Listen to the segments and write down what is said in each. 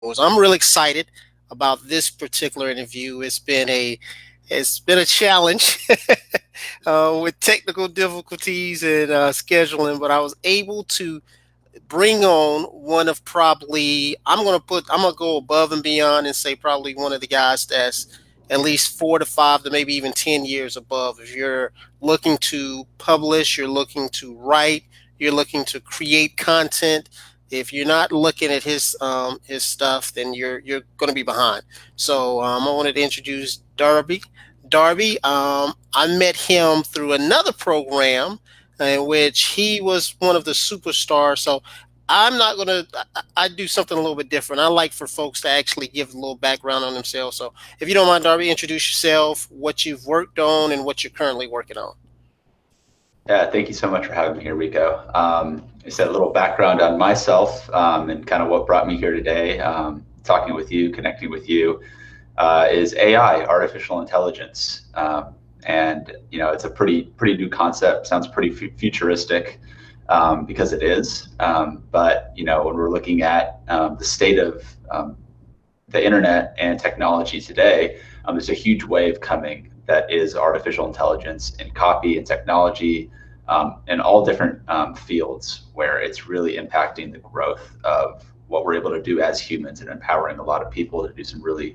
I'm really excited about this particular interview. It's been a challenge with technical difficulties and scheduling, but I was able to bring on one of probably I'm gonna go above and beyond and say probably one of the guys that's at least 4 to 5 to maybe even 10 years above. If you're looking to publish, you're looking to write, you're looking to create content. If you're not looking at his stuff, then you're going to be behind. So I wanted to introduce Darby. Darby, I met him through another program in which he was one of the superstars. So I'm not going to, I do something a little bit different. I like for folks to actually give a little background on themselves. So if you don't mind, Darby, introduce yourself, what you've worked on, and what you're currently working on. Yeah, thank you so much for having me here, Rico. I said a little background on myself and kind of what brought me here today, talking with you, connecting with you, is AI, artificial intelligence. And it's a pretty new concept. Sounds pretty futuristic because it is. But when we're looking at the state of the internet and technology today, there's a huge wave coming that is artificial intelligence in copy and technology, in all different fields where it's really impacting the growth of what we're able to do as humans and empowering a lot of people to do some really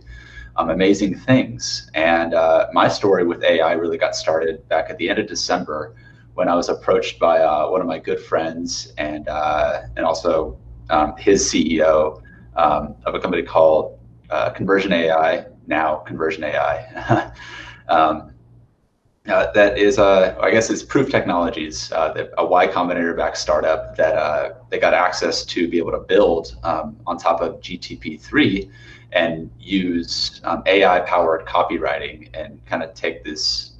amazing things. And my story with AI really got started back at the end of December when I was approached by one of my good friends and also his CEO of a company called Conversion AI, now Conversion AI. That is, I guess, it's Proof Technologies, a Y Combinator-backed startup that they got access to be able to build on top of GTP3 and use AI-powered copywriting and kind of take this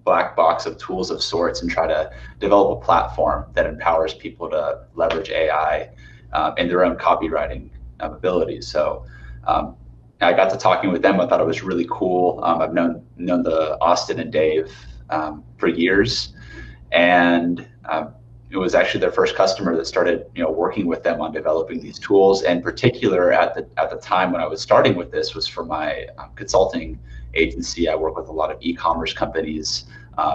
black box of tools of sorts and try to develop a platform that empowers people to leverage AI in their own copywriting abilities. So I got to talking with them. I thought it was really cool. I've known the Austin and Dave for years, and it was actually their first customer that started working with them on developing these tools. And particular at the time when I was starting with this was for my consulting agency. I work with a lot of e-commerce companies,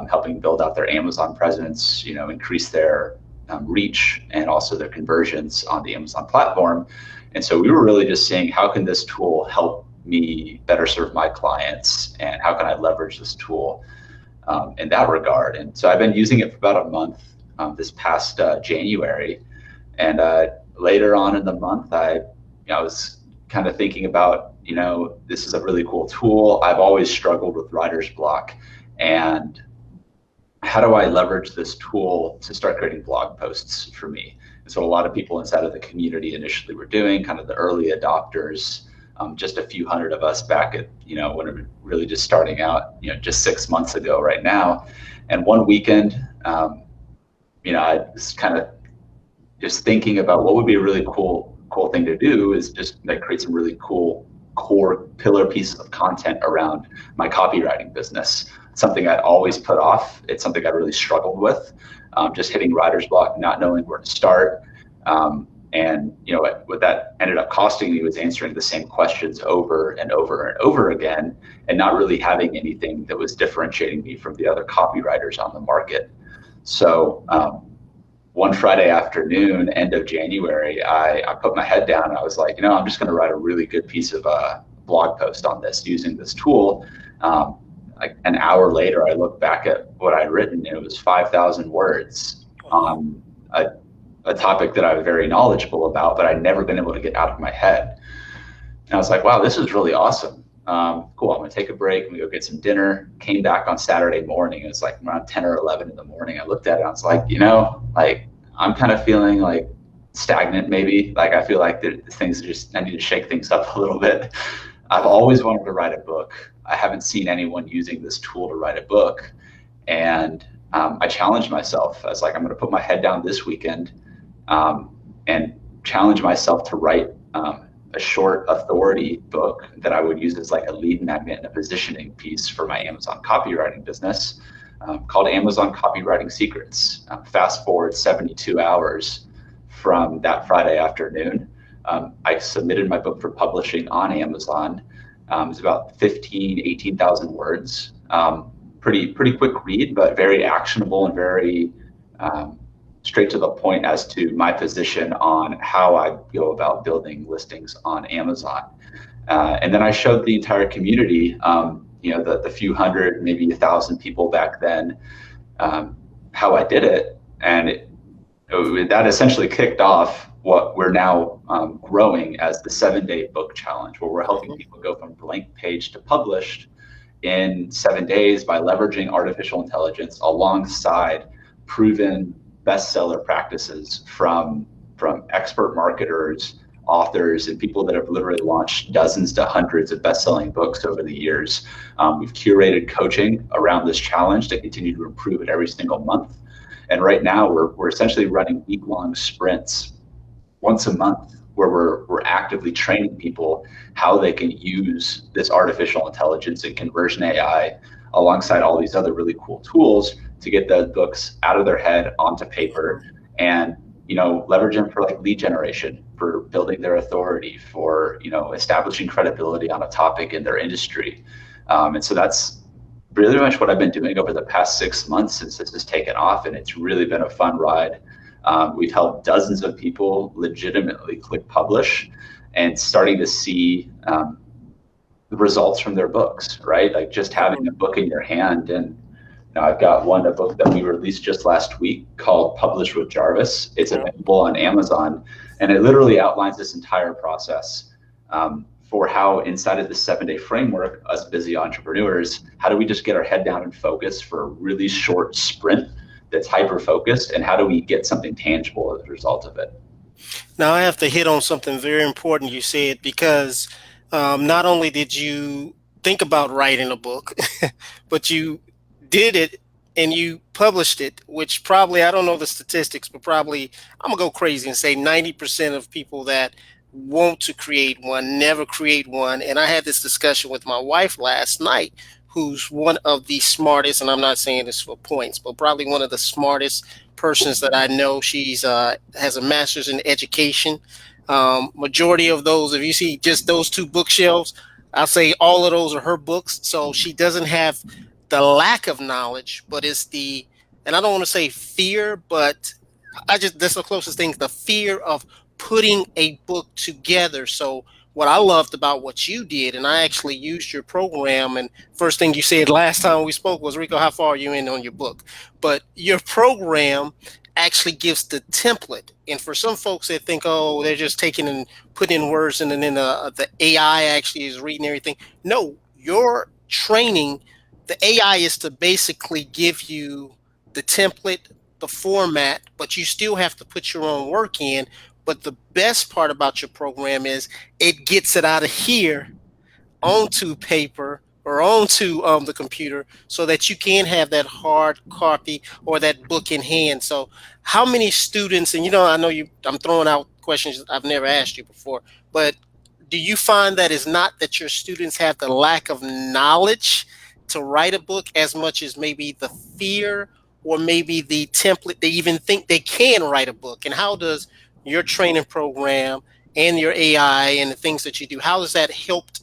helping build out their Amazon presence, increase their reach and also their conversions on the Amazon platform. And so we were really just saying, how can this tool help me better serve my clients, and how can I leverage this tool in that regard? And so I've been using it for about a month this past January. And later on in the month, I was kind of thinking about, this is a really cool tool. I've always struggled with writer's block, and how do I leverage this tool to start creating blog posts for me? And so a lot of people inside of the community initially were doing, kind of the early adopters, just a few hundred of us back at, when we were really just starting out, just 6 months ago right now. And one weekend, I was kind of just thinking about what would be a really cool thing to do is just like create some really cool core pillar pieces of content around my copywriting business. Something I'd always put off. It's something I really struggled with, just hitting writer's block, not knowing where to start. And what that ended up costing me was answering the same questions over and over and over again, and not really having anything that was differentiating me from the other copywriters on the market. So one Friday afternoon, end of January, I put my head down and I was like, I'm just going to write a really good piece of blog post on this using this tool. Like an hour later, I looked back at what I'd written, and it was 5,000 words on a topic that I was very knowledgeable about, but I'd never been able to get out of my head. And I was like, wow, this is really awesome. Cool, I'm gonna take a break, and we go get some dinner. Came back on Saturday morning. It was like around 10 or 11 in the morning. I looked at it, and I was like, like I'm kind of feeling like stagnant maybe. Like I feel like things are just, I need to shake things up a little bit. I've always wanted to write a book. I haven't seen anyone using this tool to write a book. And I challenged myself. I was like, I'm going to put my head down this weekend and challenge myself to write a short authority book that I would use as like a lead magnet and a positioning piece for my Amazon copywriting business called Amazon Copywriting Secrets. Fast forward 72 hours from that Friday afternoon. I submitted my book for publishing on Amazon. It's about 15, 18,000 words. Pretty quick read, but very actionable and very um, straight to the point as to my position on how I go about building listings on Amazon. And then I showed the entire community, the few hundred, maybe 1,000 people back then, how I did it. And that essentially kicked off what we're now growing as the 7-day book challenge, where we're helping people go from blank page to published in 7 days by leveraging artificial intelligence alongside proven bestseller practices from expert marketers, authors, and people that have literally launched dozens to hundreds of best-selling books over the years. We've curated coaching around this challenge to continue to improve it every single month. And right now we're essentially running week-long sprints once a month where we're actively training people how they can use this artificial intelligence and conversion AI alongside all these other really cool tools to get those books out of their head onto paper and leverage them for like lead generation, for building their authority, for establishing credibility on a topic in their industry. And so that's really much what I've been doing over the past 6 months since this has taken off, and it's really been a fun ride. We've helped dozens of people legitimately click publish and starting to see the results from their books, right? Like just having a book in your hand. And I've got a book that we released just last week called Publish with Jarvis. It's available on Amazon, and it literally outlines this entire process for how inside of the 7-day framework, us busy entrepreneurs, how do we just get our head down and focus for a really short sprint that's hyper-focused, and how do we get something tangible as a result of it? Now, I have to hit on something very important you said, because not only did you think about writing a book, but you did it and you published it, which probably, I don't know the statistics, but probably I'm going to go crazy and say 90% of people that want to create one never create one. And I had this discussion with my wife last night, who's one of the smartest, and I'm not saying this for points, but probably one of the smartest persons that I know. She's has a master's in education. Majority of those, if you see just those two bookshelves, I'll say all of those are her books. So she doesn't have the lack of knowledge, but it's the, and I don't want to say fear, but that's the closest thing, the fear of putting a book together. So what I loved about what you did, and I actually used your program, and first thing you said last time we spoke was, Rico, how far are you in on your book? But your program actually gives the template. And for some folks that think, oh, they're just taking and putting in words and then the AI actually is reading everything. No, your training, the AI is to basically give you the template, the format, but you still have to put your own work in. But the best part about your program is it gets it out of here onto paper or onto the computer so that you can have that hard copy or that book in hand. So how many students, and I know I'm throwing out questions I've never asked you before, but do you find that it's not that your students have the lack of knowledge to write a book as much as maybe the fear or maybe the template, they even think they can write a book? And how does your training program and your AI and the things that you do, how has that helped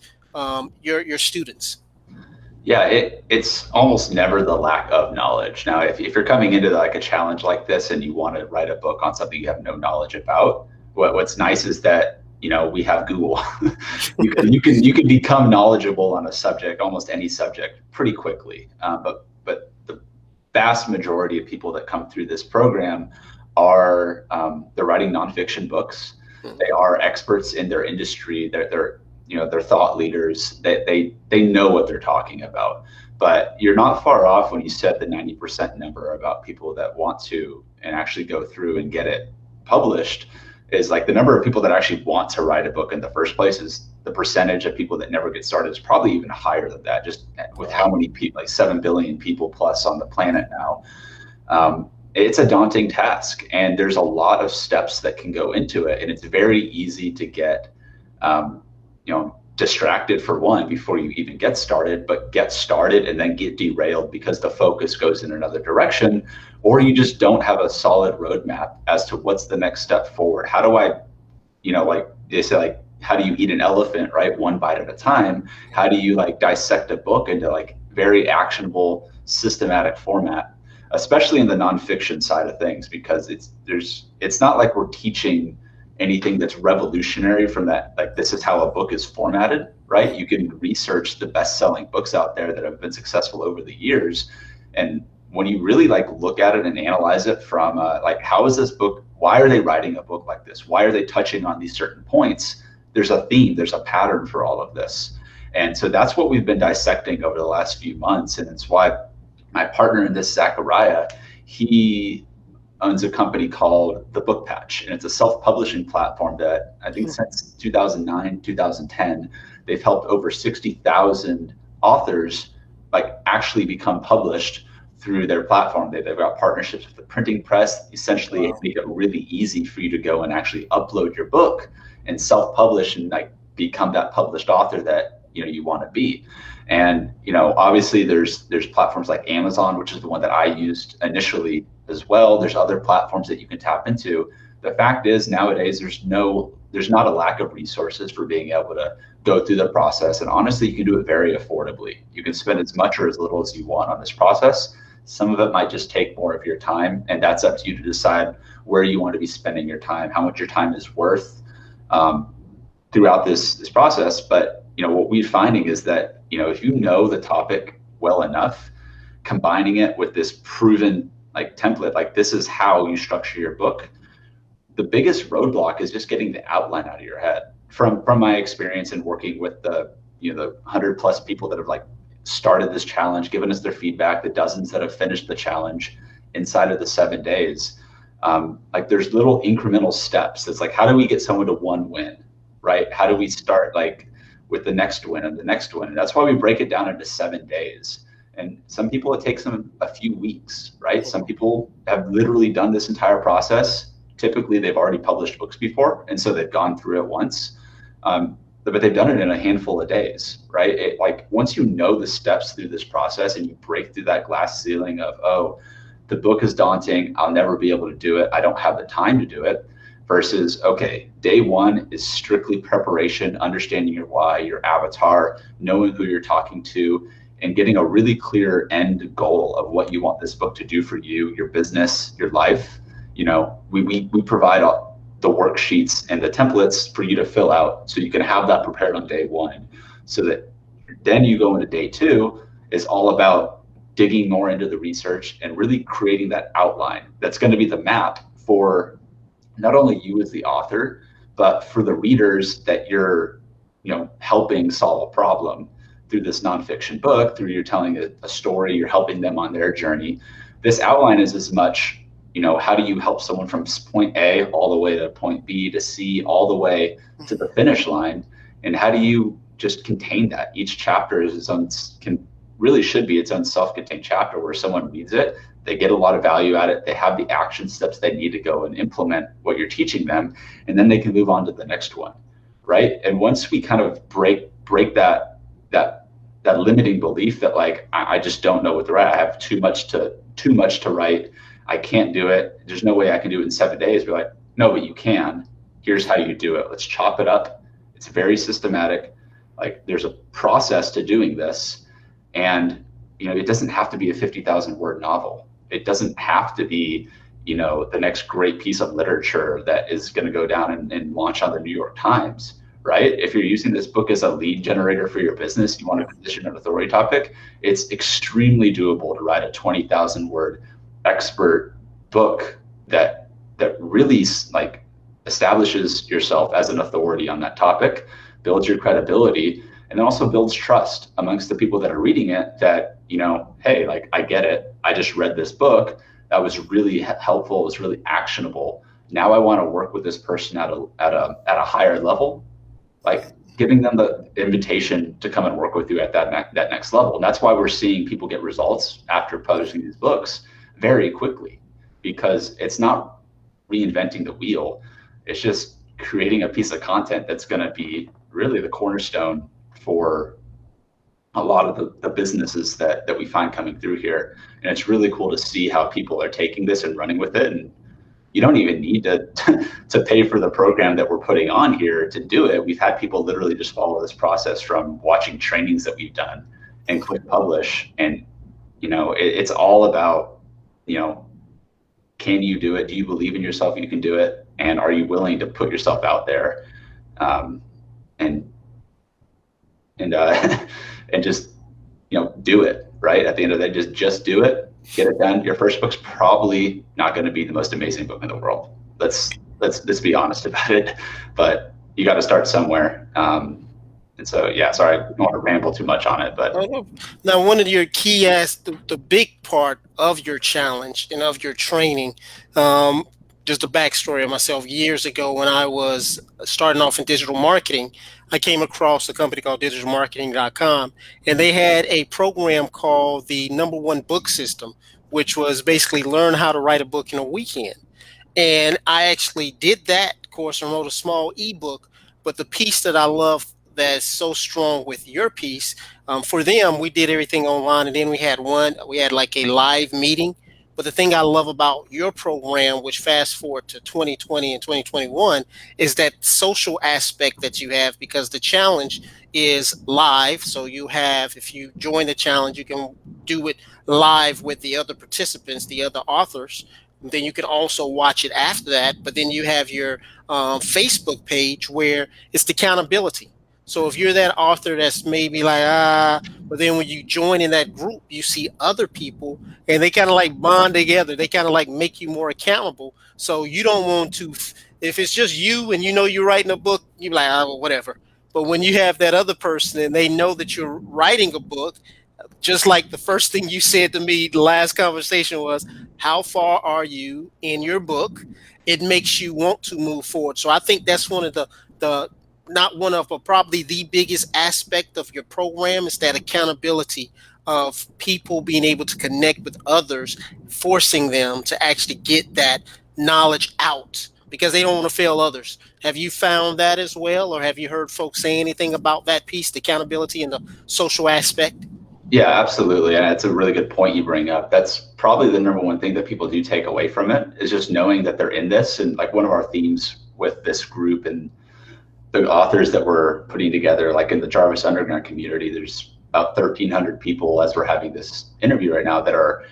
your students? Yeah, it's almost never the lack of knowledge. Now, if you're coming into like a challenge like this and you want to write a book on something you have no knowledge about, what's nice is that we have Google. you can become knowledgeable on a subject, almost any subject, pretty quickly. But the vast majority of people that come through this program are they're writing nonfiction books. They are experts in their industry. They're thought leaders. They know what they're talking about. But you're not far off when you said the 90% number about people that want to and actually go through and get it published. Is like the number of people that actually want to write a book in the first place is the percentage of people that never get started is probably even higher than that, just with how many people, like 7 billion people plus on the planet now. It's a daunting task, and there's a lot of steps that can go into it, and it's very easy to get distracted, for one, before you even get started, but get started and then get derailed because the focus goes in another direction, or you just don't have a solid roadmap as to what's the next step forward. How do I they say like, how do you eat an elephant, right? One bite at a time. How do you like dissect a book into like very actionable, systematic format, especially in the nonfiction side of things, because it's not like we're teaching anything that's revolutionary from that. Like, this is how a book is formatted, right? You can research the best-selling books out there that have been successful over the years, and when you really like look at it and analyze it from like, how is this book, why are they writing a book like this, why are they touching on these certain points, there's a theme, there's a pattern for all of this. And so that's what we've been dissecting over the last few months. And it's why my partner in this, Zachariah, he owns a company called The Book Patch, and it's a self-publishing platform that I think since 2009, 2010, they've helped over 60,000 authors like actually become published through their platform. They've got partnerships with the printing press, essentially Wow. make it really easy for you to go and actually upload your book and self-publish and like become that published author that you want to be. And obviously there's platforms like Amazon, which is the one that I used initially as well. There's other platforms that you can tap into. The fact is, nowadays there's not a lack of resources for being able to go through the process, and honestly you can do it very affordably. You can spend as much or as little as you want on this process. Some of it might just take more of your time, and that's up to you to decide where you want to be spending your time, how much your time is worth throughout this process. But what we're finding is that if you know the topic well enough, combining it with this proven like template, like this is how you structure your book. The biggest roadblock is just getting the outline out of your head. From my experience in working with the 100+ people that have like started this challenge, given us their feedback, the dozens that have finished the challenge inside of the 7 days, like there's little incremental steps. It's like, how do we get someone to one win, right? How do we start like with the next win and the next win? And that's why we break it down into 7 days. And some people, it takes them a few weeks, right? Some people have literally done this entire process. Typically, they've already published books before, and so they've gone through it once. But they've done it in a handful of days, right? Like once you know the steps through this process and you break through that glass ceiling of, oh, the book is daunting, I'll never be able to do it, I don't have the time to do it, versus, okay, day one is strictly preparation, understanding your why, your avatar, knowing who you're talking to, and getting a really clear end goal of what you want this book to do for you, your business, your life. We provide the worksheets and the templates for you to fill out so you can have that prepared on day one, so that then you go into day two is all about digging more into the research and really creating that outline that's going to be the map for not only you as the author, but for the readers that you're helping solve a problem through this nonfiction book. Through you're telling a story, you're helping them on their journey. This outline is as much how do you help someone from point A all the way to point B to C, all the way to the finish line, and how do you just contain that? Each chapter is its own, should be its own self-contained chapter where someone reads it, they get a lot of value out of it, they have the action steps they need to go and implement what you're teaching them, and then they can move on to the next one, right? And once we kind of break that limiting belief that like, I just don't know what to write, I have too much to write, I can't do it, there's no way I can do it in 7 days. We're like, no, but you can. Here's how you do it. Let's chop it up. It's very systematic. Like there's a process to doing this. And it doesn't have to be a 50,000 word novel. It doesn't have to be, the next great piece of literature that is going to go down and launch on the New York Times, right? If you're using this book as a lead generator for your business, you want to position an authority topic, it's extremely doable to write a 20,000 word expert book that really like establishes yourself as an authority on that topic, builds your credibility, and then also builds trust amongst the people that are reading it that, hey, like I get it. I just read this book. That was really helpful. It was really actionable. Now I want to work with this person at a higher level, like giving them the invitation to come and work with you at that next level. And that's why we're seeing people get results after publishing these books very quickly, because it's not reinventing the wheel. It's just creating a piece of content that's going to be really the cornerstone for a lot of the businesses that we find coming through here. And it's really cool to see how people are taking this and running with it. And you don't even need to to pay for the program that we're putting on here to do it. We've had people literally just follow this process from watching trainings that we've done and click publish. And it's all about, you know, can you do it? Do you believe in yourself you can do it? And are you willing to put yourself out there, um, and and and just do it, right? At the end of the day, just do it, get it done. Your first book's probably not going to be the most amazing book in the world. Let's be honest about it. But you got to start somewhere. And so, yeah, sorry, I don't want to ramble too much on it, Oh, but no. Now, one of your key the big part of your challenge and of your training, um, just a backstory of myself. Years ago, when I was starting off in digital marketing, I came across a company called digitalmarketing.com, and they had a program called the Number One Book System, which was basically learn how to write a book in a weekend. And I actually did that course and wrote a small ebook. But the piece that I love that's so strong with your piece, for them, we did everything online, and then we had like a live meeting. But the thing I love about your program, which fast forward to 2020 and 2021, is that social aspect that you have, because the challenge is live. So you have, if you join the challenge, you can do it live with the other participants, the other authors. Then you can also watch it after that. But then you have your Facebook page where it's the accountability. So if you're that author that's maybe like, but then when you join in that group, you see other people and they kind of like bond together. They kind of like make you more accountable. So you don't want to, if it's just you and you know you're writing a book, you're like, well, whatever. But when you have that other person and they know that you're writing a book, just like the first thing you said to me, the last conversation was, how far are you in your book? It makes you want to move forward. So I think that's one of the not one of, but probably the biggest aspect of your program is that accountability of people being able to connect with others, forcing them to actually get that knowledge out because they don't want to fail others. Have you found that as well, or have you heard folks say anything about that piece, the accountability and the social aspect? yeah, absolutely. And it's a really good point you bring up. That's probably the number one thing that people do take away from it is just knowing that they're in this. And like one of our themes with this group and the authors that we're putting together, like in the Jarvis Underground community, there's about 1,300 people as we're having this interview right now that are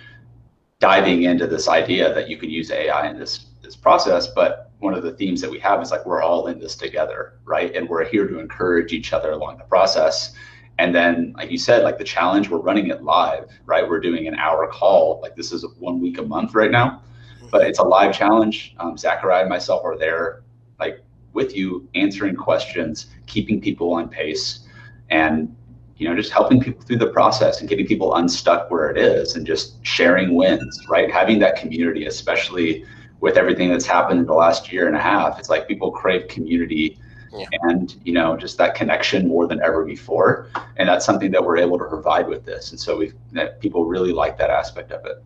diving into this idea that you can use AI in this process. But one of the themes that we have is like we're all in this together, right? And we're here to encourage each other along the process. And then, like you said, like the challenge, we're running it live, right? We're doing an hour call. Like this is 1 week a month right now, but Mm-hmm. it's a live challenge. Zachariah and myself are there, like with you, answering questions, keeping people on pace, and just helping people through the process and getting people unstuck where it is, and just sharing wins, right? Having that community, especially with everything that's happened in the last year and a half, it's like people crave community Yeah. and just that connection more than ever before, and that's something that we're able to provide with this. And so that people really like that aspect of it.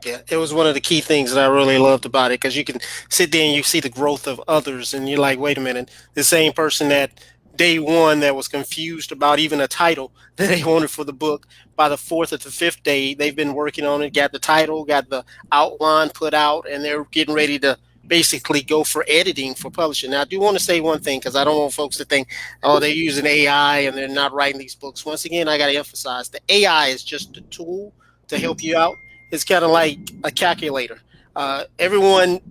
Yeah, it was one of the key things that I really loved about it because you can sit there and you see the growth of others, and you're like, wait a minute, the same person that day one that was confused about even a title that they wanted for the book, by the fourth or the fifth day, they've been working on it, got the title, got the outline put out, and they're getting ready to basically go for editing for publishing. Now, I do want to say one thing because I don't want folks to think, oh, they're using AI and they're not writing these books. Once again, I got to emphasize the AI is just a tool to help you out. It's kind of like a calculator. Everyone,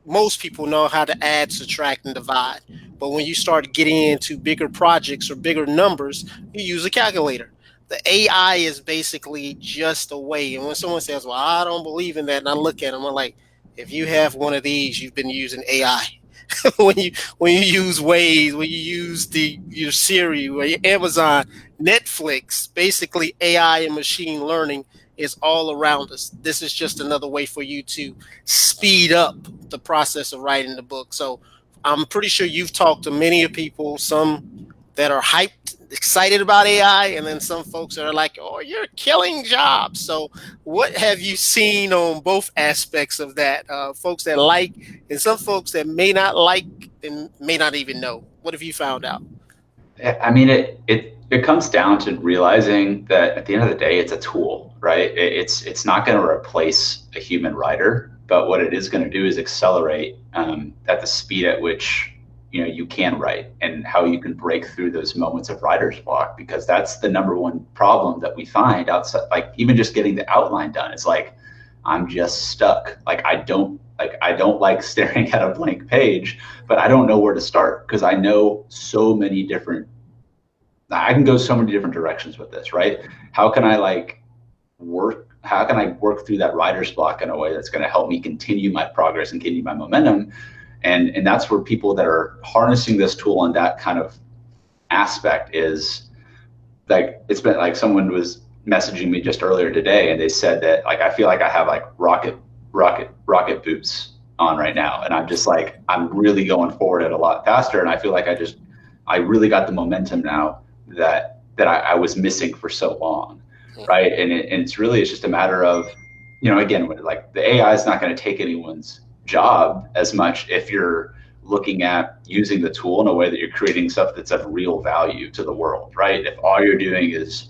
most people know how to add, subtract, and divide. But when you start getting into bigger projects or bigger numbers, you use a calculator. The AI is basically just a way. And when someone says, well, I don't believe in that, and I look at them, I'm like, if you have one of these, you've been using AI. When you use Waze, when you use your Siri or your Amazon, Netflix, basically AI and machine learning is all around us. This is just another way for you to speed up the process of writing the book. So I'm pretty sure you've talked to many people, some that are hyped, excited about AI, and then some folks that are like, "Oh, you're killing jobs." So, what have you seen on both aspects of that? Folks that like, and some folks that may not like and may not even know. What have you found out? I mean, it comes down to realizing that at the end of the day, it's a tool, right? It's not going to replace a human writer. but what it is going to do is accelerate at the speed at which you can write, and how you can break through those moments of writer's block, because that's the number one problem that we find outside. Like, even just getting the outline done, it's like I'm just stuck. Like, I don't like staring at a blank page, but I don't know where to start, because I know so many different I can go so many different directions with this, right? How can I work through that writer's block in a way that's going to help me continue my progress and continue my momentum? And that's where people that are harnessing this tool on that kind of aspect is, like, it's been like, someone was messaging me just earlier today, and they said that, like, I feel like I have like rocket boots on right now, and I'm just like, I'm really going forward at a lot faster, and I feel like I really got the momentum now that I was missing for so long, right? And it's just a matter of, again, like, the AI is not going to take anyone's job as much if you're looking at using the tool in a way that you're creating stuff that's of real value to the world, right? If all you're doing is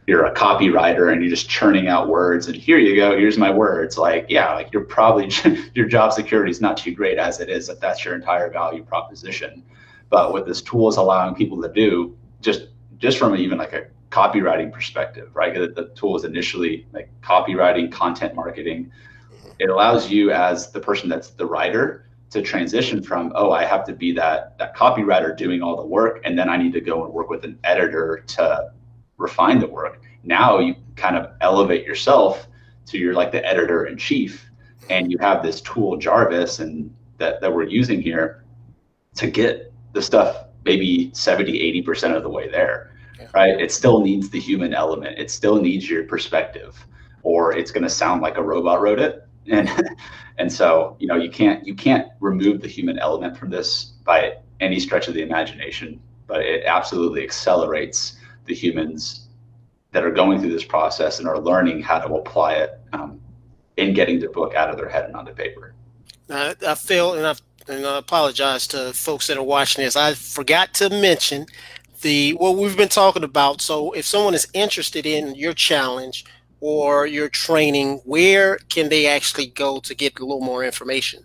you're a copywriter and you're just churning out words and here you go, here's my words, like, yeah, like, you're probably your job security is not too great as it is, if that's your entire value proposition. But what this tool is allowing people to do, just from even like a copywriting perspective, right? The tool is initially like copywriting, content marketing. It allows you, as the person that's the writer, to transition from, oh, I have to be that copywriter doing all the work, and then I need to go and work with an editor to refine the work. Now you kind of elevate yourself to, you're like the editor in chief, and you have this tool, Jarvis, and that we're using here to get the stuff maybe 70-80% of the way there, right? It still needs the human element. It still needs your perspective, or it's going to sound like a robot wrote it. And so, you can't remove the human element from this by any stretch of the imagination, but it absolutely accelerates the humans that are going through this process and are learning how to apply it in getting their book out of their head and onto paper. I feel, and I apologize to folks that are watching this. I forgot to mention what we've been talking about. So, if someone is interested in your challenge or your training, where can they actually go to get a little more information?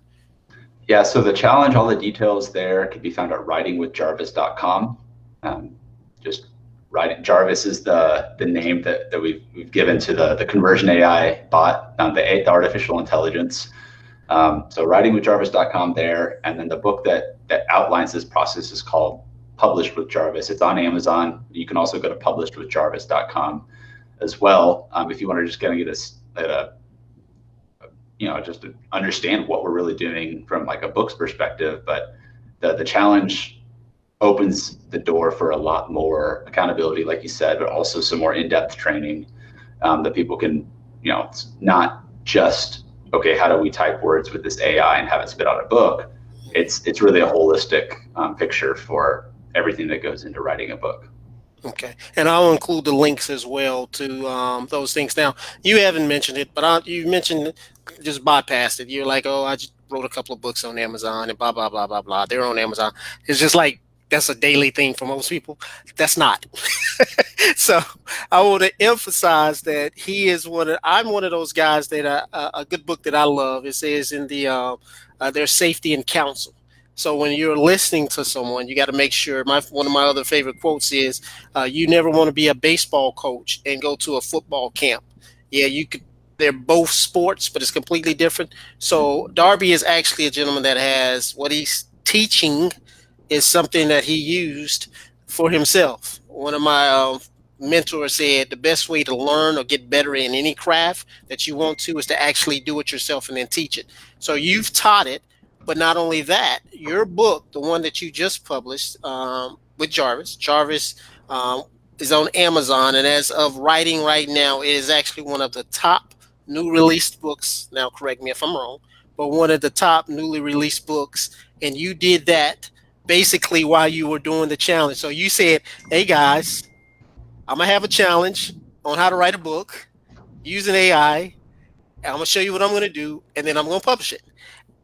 Yeah, so the challenge, all the details there can be found at writingwithjarvis.com. Just writing, Jarvis is the name that we've given to the conversion AI bot, the artificial intelligence. So writingwithjarvis.com there, and then the book that outlines this process is called Published with Jarvis. It's on Amazon. You can also go to publishedwithjarvis.com as well, if you want to just kind of get just to understand what we're really doing from like a book's perspective. But the challenge opens the door for a lot more accountability, like you said, but also some more in-depth training that people can, it's not just, okay, how do we type words with this AI and have it spit out a book? It's really a holistic picture for everything that goes into writing a book. Okay, and I'll include the links as well to those things. Now, you haven't mentioned it, but you mentioned it, just bypassed it. You're like, oh, I just wrote a couple of books on Amazon and blah blah blah blah blah. They're on Amazon. It's just like that's a daily thing for most people. That's not. So I want to emphasize that I'm one of those guys that a good book that I love. It says in their safety and counsel. So when you're listening to someone, you got to make sure. One of my other favorite quotes is, "You never want to be a baseball coach and go to a football camp." Yeah, you could. They're both sports, but it's completely different. So Darby is actually a gentleman that has what he's teaching is something that he used for himself. One of my mentors said the best way to learn or get better in any craft that you want to is to actually do it yourself and then teach it. So you've taught it. But not only that, your book, the one that you just published with Jarvis is on Amazon. And as of writing right now, it is actually one of the top new released books. Now, correct me if I'm wrong, but one of the top newly released books. And you did that basically while you were doing the challenge. So you said, hey, guys, I'm going to have a challenge on how to write a book using AI. I'm going to show you what I'm going to do, and then I'm going to publish it.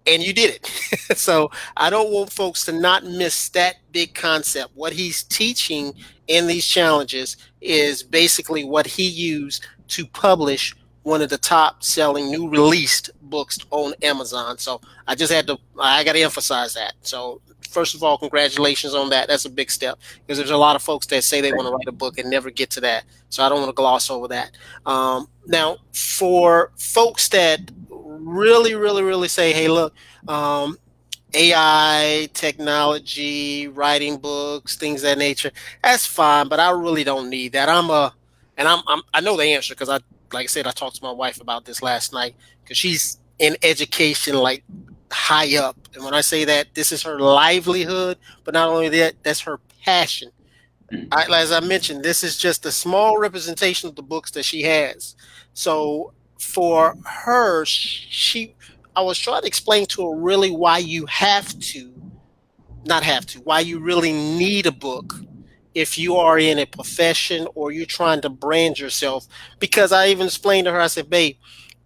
And you did it. So I don't want folks to not miss that big concept. What he's teaching in these challenges is basically what he used to publish one of the top selling new released books on Amazon. So I got to emphasize that. So first of all, congratulations on that. That's a big step because there's a lot of folks that say they want to write a book and never get to that. So I don't want to gloss over that. Now, for folks that really, really, really say, hey, look, AI, technology, writing books, things of that nature. That's fine, but I really don't need that. I know the answer because like I said, I talked to my wife about this last night because she's in education, like high up. And when I say that, this is her livelihood, but not only that, that's her passion. As I mentioned, this is just a small representation of the books that she has. So for her, I was trying to explain to her really why you have to, not have to, why you really need a book if you are in a profession or you're trying to brand yourself. Because I even explained to her, I said, babe,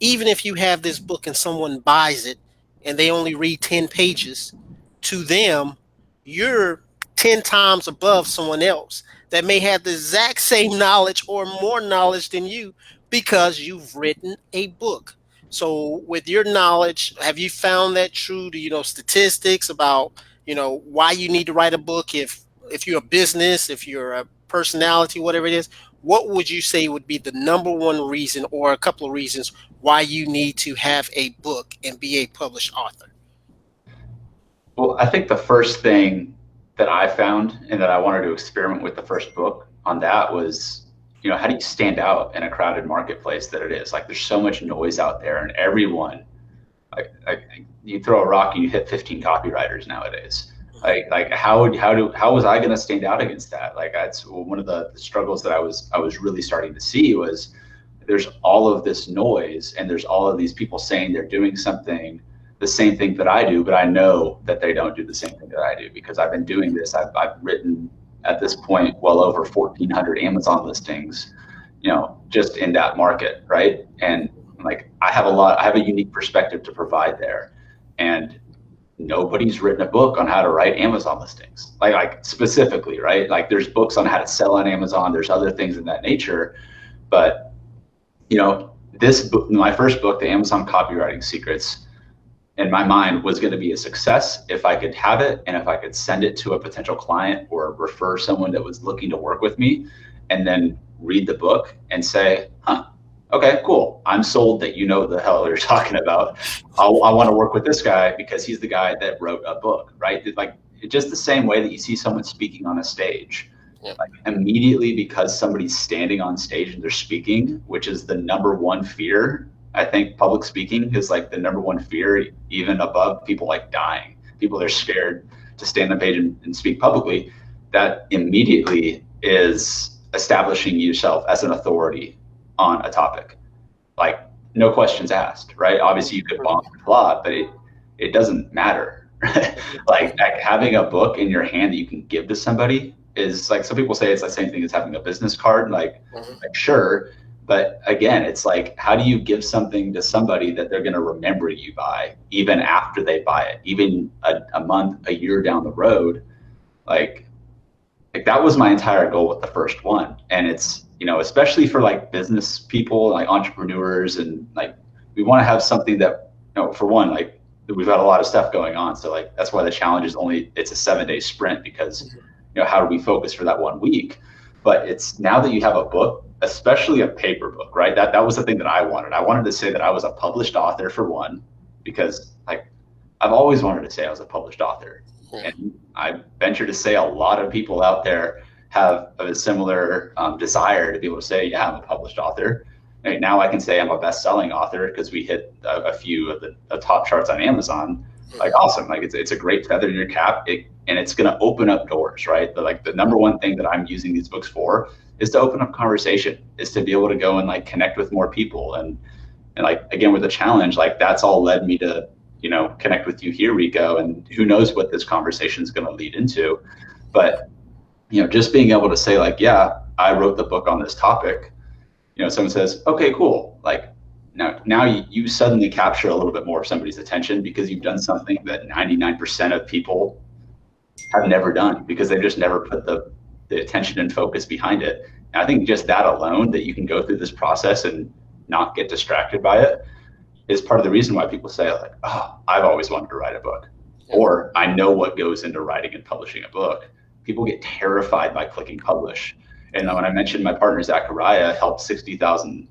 even if you have this book and someone buys it and they only read 10 pages, to them, you're 10 times above someone else that may have the exact same knowledge or more knowledge than you because you've written a book. So, with your knowledge, have you found that true? Do you know statistics about why you need to write a book if you're a business, if you're a personality, whatever it is? What would you say would be the number one reason or a couple of reasons why you need to have a book and be a published author? Well, I think the first thing that I found and that I wanted to experiment with the first book on that was, how do you stand out in a crowded marketplace that it is? Like there's so much noise out there and everyone, like you throw a rock and you hit 15 copywriters nowadays. Like how was I going to stand out against that? Like that's one of the struggles that I was really starting to see was there's all of this noise and there's all of these people saying they're doing something the same thing that I do, but I know that they don't do the same thing that I do because I've been doing this. I've written at this point well over 1,400 Amazon listings, just in that market, right? And like I have a unique perspective to provide there, and nobody's written a book on how to write Amazon listings, like specifically, right? Like there's books on how to sell on Amazon. There's other things in that nature, but this book, my first book, the Amazon Copywriting Secrets, in my mind was going to be a success if I could have it and if I could send it to a potential client or refer someone that was looking to work with me and then read the book and say, okay, cool. I'm sold that you know what the hell you're talking about. I want to work with this guy because he's the guy that wrote a book, right? Like just the same way that you see someone speaking on a stage. Yeah. Like immediately because somebody's standing on stage and they're speaking, which is the number one fear. I think public speaking is like the number one fear, even above people like dying. People are scared to stand on page and speak publicly. That immediately is establishing yourself as an authority on a topic. Like no questions asked, right? Obviously you could bomb a lot, but it doesn't matter. like having a book in your hand that you can give to somebody is like, some people say it's the same thing as having a business card. Like sure, but again, it's like, how do you give something to somebody that they're going to remember you by, even after they buy it, even a month, a year down the road? Like that was my entire goal with the first one. And it's, especially for like business people, like entrepreneurs, and like, we want to have something that, for one, like we've got a lot of stuff going on. So like, that's why the challenge is it's a 7-day sprint because, how do we focus for that 1 week? But it's now that you have a book, especially a paper book, right? That was the thing that I wanted. I wanted to say that I was a published author for one, because like I've always wanted to say I was a published author. And I venture to say a lot of people out there have a similar desire to be able to say, yeah, I'm a published author. And now I can say I'm a best-selling author because we hit a few of the top charts on Amazon. Like awesome, like it's a great feather in your cap, and it's going to open up doors, right? The number one thing that I'm using these books for is to open up conversation, is to be able to go and like connect with more people, and like again with the challenge, like that's all led me to connect with you here, Rico, and who knows what this conversation is going to lead into. But just being able to say like, yeah, I wrote the book on this topic. Someone says, okay, cool. Like now you suddenly capture a little bit more of somebody's attention because you've done something that 99% of people have never done because they've just never put the attention and focus behind it. And I think just that alone, that you can go through this process and not get distracted by it is part of the reason why people say like, oh, I've always wanted to write a book, Yeah. or I know what goes into writing and publishing a book. People get terrified by clicking publish. And when I mentioned my partner Zachariah helped 60,000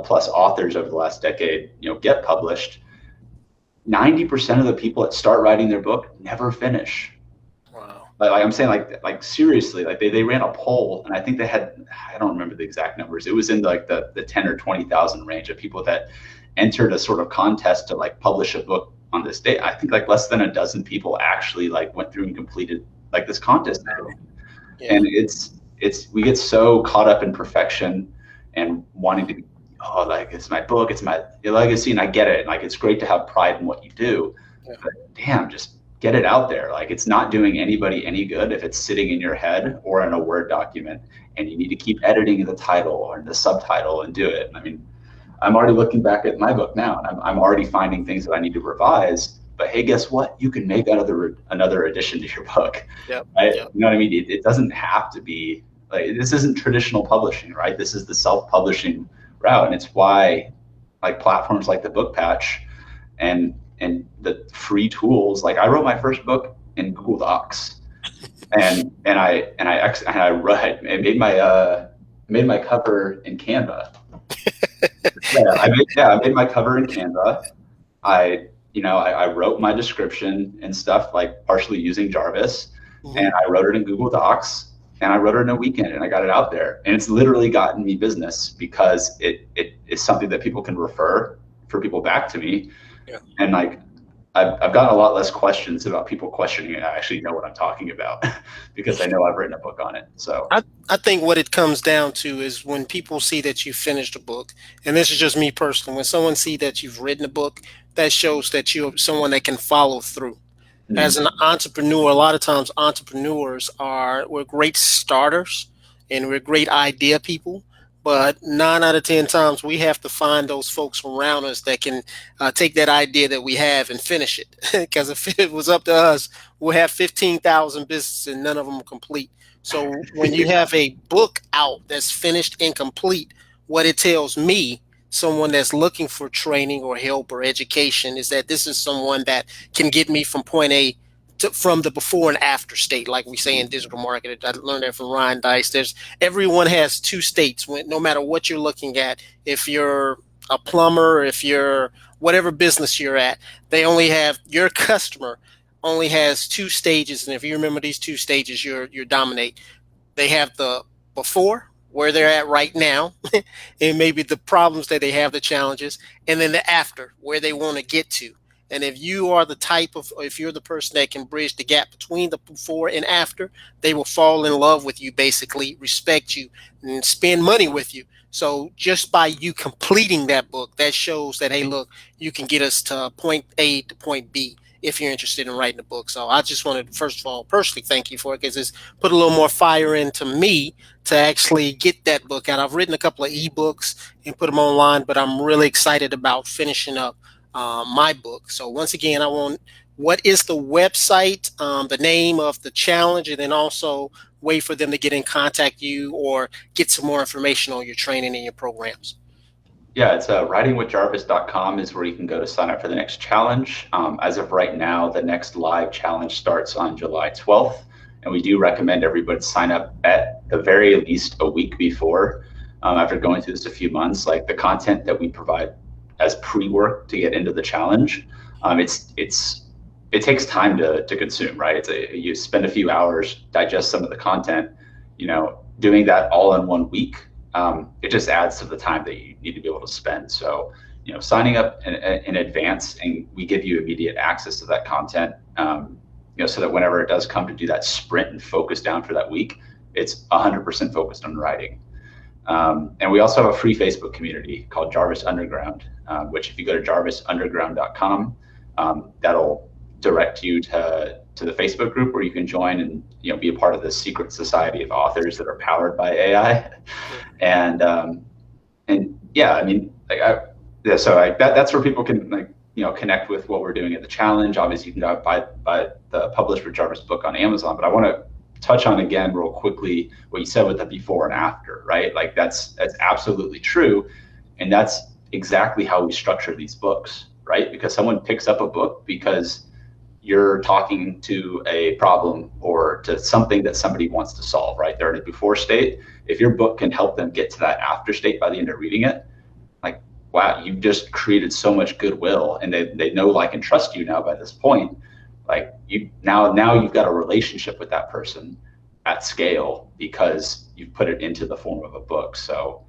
plus authors over the last decade, get published, 90% of the people that start writing their book never finish. Wow. Like I'm saying, like seriously, like they ran a poll, and I think they had, I don't remember the exact numbers. It was in like the 10 or 20,000 range of people that entered a sort of contest to like publish a book on this day. I think like less than a dozen people actually like went through and completed like this contest. Yeah. And it's we get so caught up in perfection and wanting to be, oh, like it's my book, it's my legacy, and I get it. Like it's great to have pride in what you do, Yeah. but damn, just get it out there. Like it's not doing anybody any good if it's sitting in your head or in a Word document, and you need to keep editing the title or the subtitle and do it. I mean, I'm already looking back at my book now, and I'm already finding things that I need to revise. But hey, guess what? You can make another addition to your book, Yep. right? Yep. You know what I mean? It doesn't have to be like, this isn't traditional publishing, right? This is the self-publishing route, and it's why like platforms like the Book Patch and the free tools. Like I wrote my first book in Google Docs, and I made my cover in Canva. I made my cover in Canva. I wrote my description and stuff like partially using Jarvis, Mm-hmm. and I wrote it in Google Docs, and I wrote it in a weekend, and I got it out there, and it's literally gotten me business because it is something that people can refer for people back to me, Yeah. and like I've gotten a lot less questions about people questioning it. I actually know what I'm talking about because I know I've written a book on it. So I think what it comes down to is when people see that you finished a book, and this is just me personally, when someone see that you've written a book, that shows that you're someone that can follow through. As an entrepreneur, a lot of times entrepreneurs we're great starters and we're great idea people, but 9 out of 10 times we have to find those folks around us that can take that idea that we have and finish it. Because if it was up to us, we'll have 15,000 businesses and none of them are complete. So when you have a book out that's finished and complete, what it tells me, someone that's looking for training or help or education, is that this is someone that can get me from point A from the before and after state, like we say in digital marketing. I learned that from Ryan Dice. Everyone has two states, no matter what you're looking at. If you're a plumber, if you're whatever business you're at, they only have your customer only has two stages, and if you remember these two stages, you dominate. They have the before, where they're at right now, and maybe the problems that they have, the challenges, and then the after, where they want to get to. And if you are the type of, if you're the person that can bridge the gap between the before and after, they will fall in love with you, basically, respect you, and spend money with you. So just by you completing that book, that shows that, hey, look, you can get us to point A to point B if you're interested in writing a book. So I just wanted to, first of all, personally thank you for it, because it's put a little more fire into me to actually get that book out. I've written a couple of ebooks and put them online, but I'm really excited about finishing up my book. So once again, what is the website, the name of the challenge, and then also way for them to get in contact you or get some more information on your training and your programs. yeah, it's writingwithjarvis.com is where you can go to sign up for the next challenge. As of right now, the next live challenge starts on July 12th. And we do recommend everybody sign up at the very least a week before. After going through this a few months, like the content that we provide as pre-work to get into the challenge, it takes time to consume, right? You spend a few hours, digest some of the content, doing that all in 1 week. It just adds to the time that you need to be able to spend. So, signing up in advance, and we give you immediate access to that content, so that whenever it does come to do that sprint and focus down for that week, it's 100% focused on writing. And we also have a free Facebook community called Jarvis Underground, which if you go to jarvisunderground.com, that'll direct you to the Facebook group where you can join and be a part of this secret society of authors that are powered by AI. And yeah, I mean, that's where people can connect with what we're doing at the challenge. Obviously, you can go buy the Published with Jarvis book on Amazon, but I want to touch on again real quickly what you said with the before and after, right? Like that's absolutely true. And that's exactly how we structure these books, right? Because someone picks up a book because you're talking to a problem or to something that somebody wants to solve, right? They're in a before state. If your book can help them get to that after state by the end of reading it, like, wow, you've just created so much goodwill, and they know, like, and trust you now by this point. Like, you now you've got a relationship with that person at scale because you've put it into the form of a book. So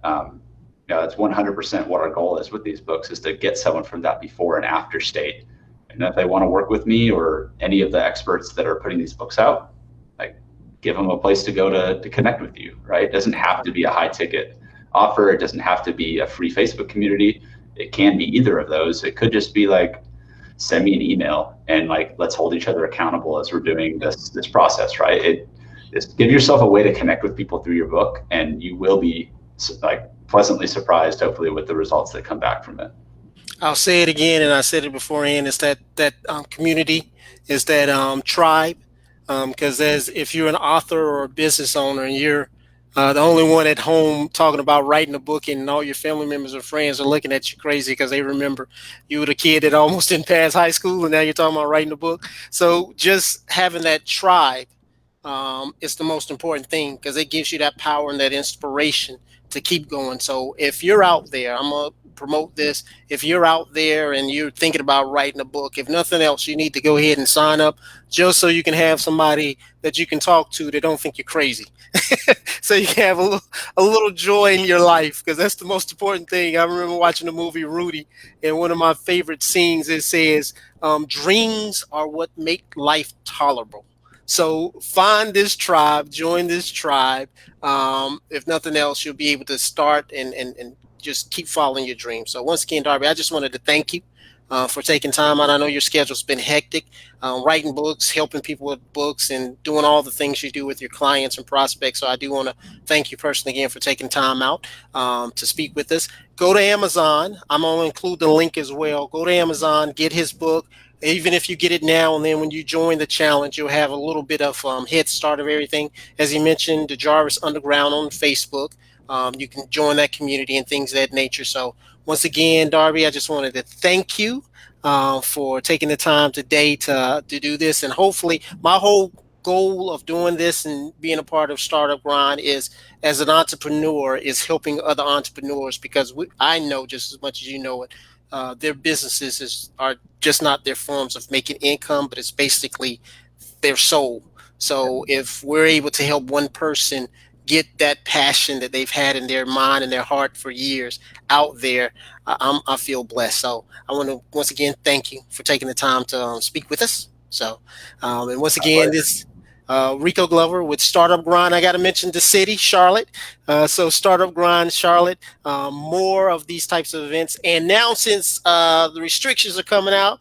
yeah, that's 100% what our goal is with these books, is to get someone from that before and after state. And if they want to work with me or any of the experts that are putting these books out, like, give them a place to go to connect with you, right? It doesn't have to be a high ticket offer. It doesn't have to be a free Facebook community. It can be either of those. It could just be like, send me an email and, like, let's hold each other accountable as we're doing this process, right? Just give yourself a way to connect with people through your book, and you will be, like, pleasantly surprised, hopefully, with the results that come back from it. I'll say it again, and I said it beforehand. It's that community, is that tribe. Because as if you're an author or a business owner and you're the only one at home talking about writing a book, and all your family members or friends are looking at you crazy because they remember you were the kid that almost didn't pass high school, and now you're talking about writing a book. So just having that tribe is the most important thing, because it gives you that power and that inspiration to keep going. So if you're out there, I'm gonna promote this. If you're out there and you're thinking about writing a book, if nothing else, you need to go ahead and sign up, just so you can have somebody that you can talk to that don't think you're crazy. So you can have a little joy in your life, because that's the most important thing. I remember watching the movie Rudy, and one of my favorite scenes, it says, dreams are what make life tolerable. So find this tribe, join this tribe. If nothing else, you'll be able to start and just keep following your dreams. So once again, Darby, I just wanted to thank you for taking time out. I know your schedule's been hectic, writing books, helping people with books, and doing all the things you do with your clients and prospects. So I do want to thank you personally again for taking time out to speak with us. Go to Amazon. I'm going to include the link as well. Go to Amazon, get his book. Even if you get it now, and then when you join the challenge, you'll have a little bit of head start of everything. As he mentioned, the Jarvis Underground on Facebook. You can join that community and things of that nature. So once again, Darby, I just wanted to thank you for taking the time today to do this. And hopefully, my whole goal of doing this and being a part of Startup Grind is, as an entrepreneur, is helping other entrepreneurs, because I know just as much as you know it. Their are just not their forms of making income, but it's basically their soul. So if we're able to help one person get that passion that they've had in their mind and their heart for years out there, I feel blessed. So I want to once again thank you for taking the time to speak with us. So, and once My again, pleasure. this Rico Glover with Startup Grind. I got to mention the city, Charlotte. So Startup Grind, Charlotte. More of these types of events. And now, since the restrictions are coming out,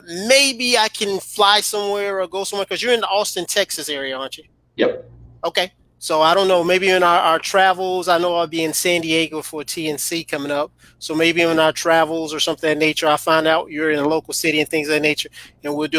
maybe I can fly somewhere or go somewhere, because you're in the Austin, Texas area, aren't you? Yep. Okay. So I don't know. Maybe in our travels, I know I'll be in San Diego for TNC coming up. So maybe in our travels or something of that nature, I'll find out you're in a local city and things of that nature, and we'll do